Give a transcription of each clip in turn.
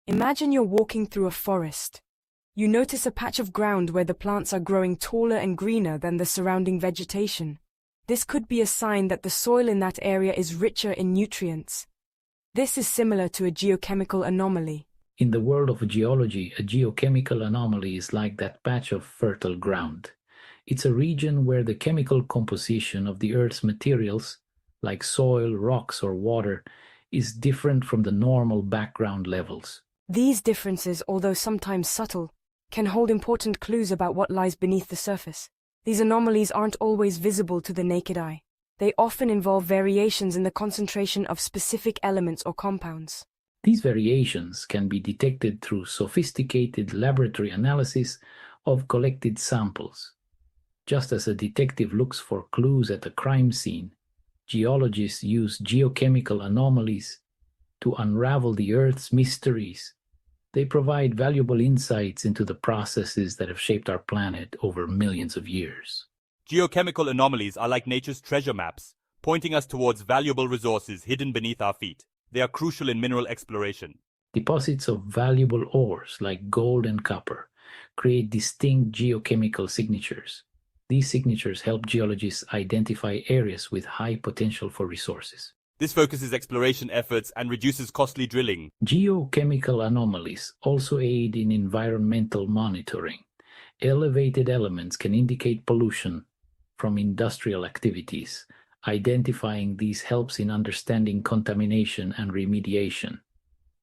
Imagine you're walking through a forest. You notice a patch of ground where the plants are growing taller and greener than the surrounding vegetation. This could be a sign that the soil in that area is richer in nutrients. This is similar to a geochemical anomaly. In the world of geology, a geochemical anomaly is like that patch of fertile ground. It's a region where the chemical composition of the Earth's materials, like soil, rocks, or water, is different from the normal background levels. These differences, although sometimes subtle, can hold important clues about what lies beneath the surface. These anomalies aren't always visible to the naked eye. They often involve variations in the concentration of specific elements or compounds. These variations can be detected through sophisticated laboratory analysis of collected samples. Just as a detective looks for clues at a crime scene, geologists use geochemical anomalies to unravel the Earth's mysteries. They provide valuable insights into the processes that have shaped our planet over millions of years. Geochemical anomalies are like nature's treasure maps, pointing us towards valuable resources hidden beneath our feet. They are crucial in mineral exploration. Deposits of valuable ores like gold and copper create distinct geochemical signatures. These signatures help geologists identify areas with high potential for resources. This focuses exploration efforts and reduces costly drilling. Geochemical anomalies also aid in environmental monitoring. Elevated elements can indicate pollution from industrial activities. Identifying these helps in understanding contamination and remediation.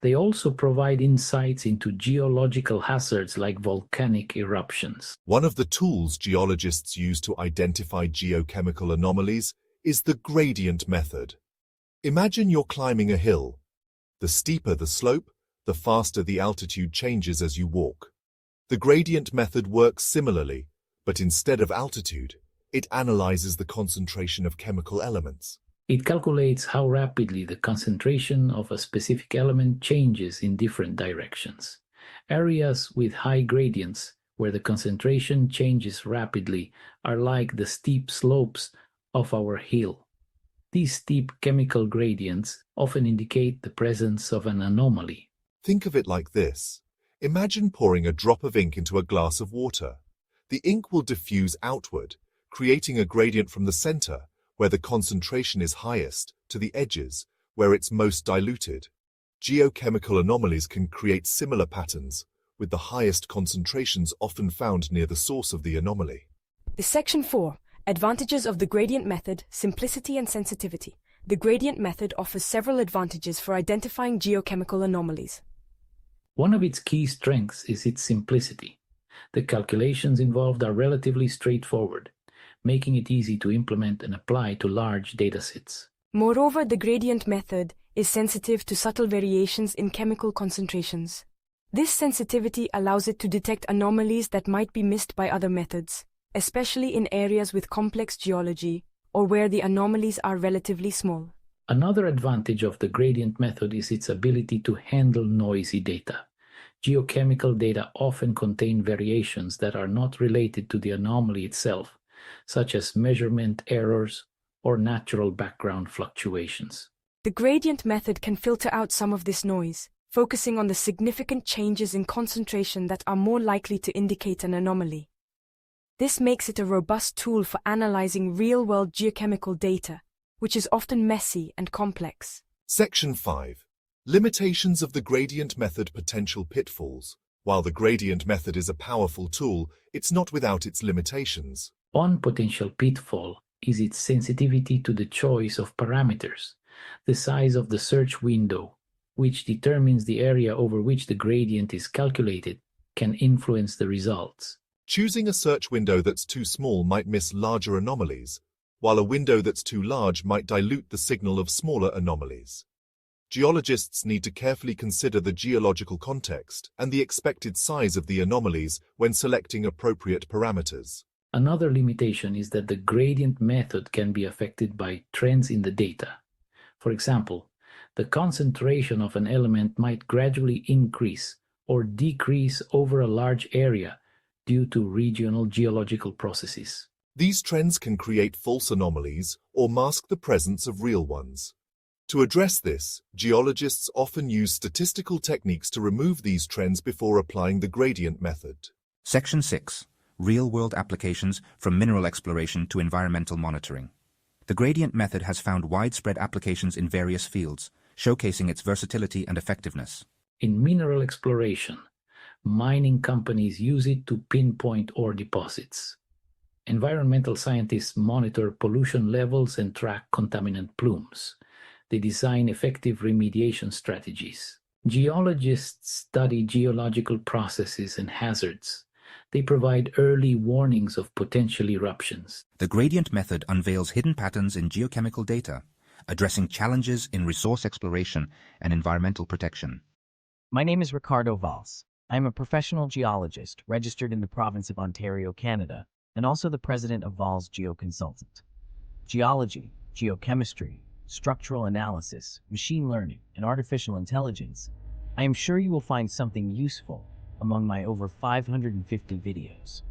They also provide insights into geological hazards like volcanic eruptions. One of the tools geologists use to identify geochemical anomalies is the gradient method. Imagine you're climbing a hill. The steeper the slope, the faster the altitude changes as you walk. The gradient method works similarly, but instead of altitude, it analyzes the concentration of chemical elements. It calculates how rapidly the concentration of a specific element changes in different directions. Areas with high gradients, where the concentration changes rapidly, are like the steep slopes of our hill. These steep chemical gradients often indicate the presence of an anomaly. Think of it like this. Imagine pouring a drop of ink into a glass of water. The ink will diffuse outward, creating a gradient from the center, where the concentration is highest, to the edges, where it's most diluted. Geochemical anomalies can create similar patterns, with the highest concentrations often found near the source of the anomaly. Section 4. Advantages of the gradient method, simplicity and sensitivity. The gradient method offers several advantages for identifying geochemical anomalies. One of its key strengths is its simplicity. The calculations involved are relatively straightforward, making it easy to implement and apply to large datasets. Moreover, the gradient method is sensitive to subtle variations in chemical concentrations. This sensitivity allows it to detect anomalies that might be missed by other methods, especially in areas with complex geology or where the anomalies are relatively small. Another advantage of the gradient method is its ability to handle noisy data. Geochemical data often contain variations that are not related to the anomaly itself, such as measurement errors or natural background fluctuations. The gradient method can filter out some of this noise, focusing on the significant changes in concentration that are more likely to indicate an anomaly. This makes it a robust tool for analyzing real-world geochemical data, which is often messy and complex. Section 5. Limitations of the gradient method. Potential pitfalls. While the gradient method is a powerful tool, it's not without its limitations. One potential pitfall is its sensitivity to the choice of parameters. The size of the search window, which determines the area over which the gradient is calculated, can influence the results. Choosing a search window that's too small might miss larger anomalies, while a window that's too large might dilute the signal of smaller anomalies. Geologists need to carefully consider the geological context and the expected size of the anomalies when selecting appropriate parameters. Another limitation is that the gradient method can be affected by trends in the data. For example, the concentration of an element might gradually increase or decrease over a large area due to regional geological processes. These trends can create false anomalies or mask the presence of real ones. To address this, geologists often use statistical techniques to remove these trends before applying the gradient method. Section 6. Real-world applications from mineral exploration to environmental monitoring. The gradient method has found widespread applications in various fields, showcasing its versatility and effectiveness. In mineral exploration, mining companies use it to pinpoint ore deposits. Environmental scientists monitor pollution levels and track contaminant plumes. They design effective remediation strategies. Geologists study geological processes and hazards. They provide early warnings of potential eruptions. The gradient method unveils hidden patterns in geochemical data, addressing challenges in resource exploration and environmental protection. My name is Ricardo Valls. I am a professional geologist registered in the province of Ontario, Canada, and also the president of Valls Geoconsultant. Geology, geochemistry, structural analysis, machine learning, and artificial intelligence. I am sure you will find something useful among my over 550 videos.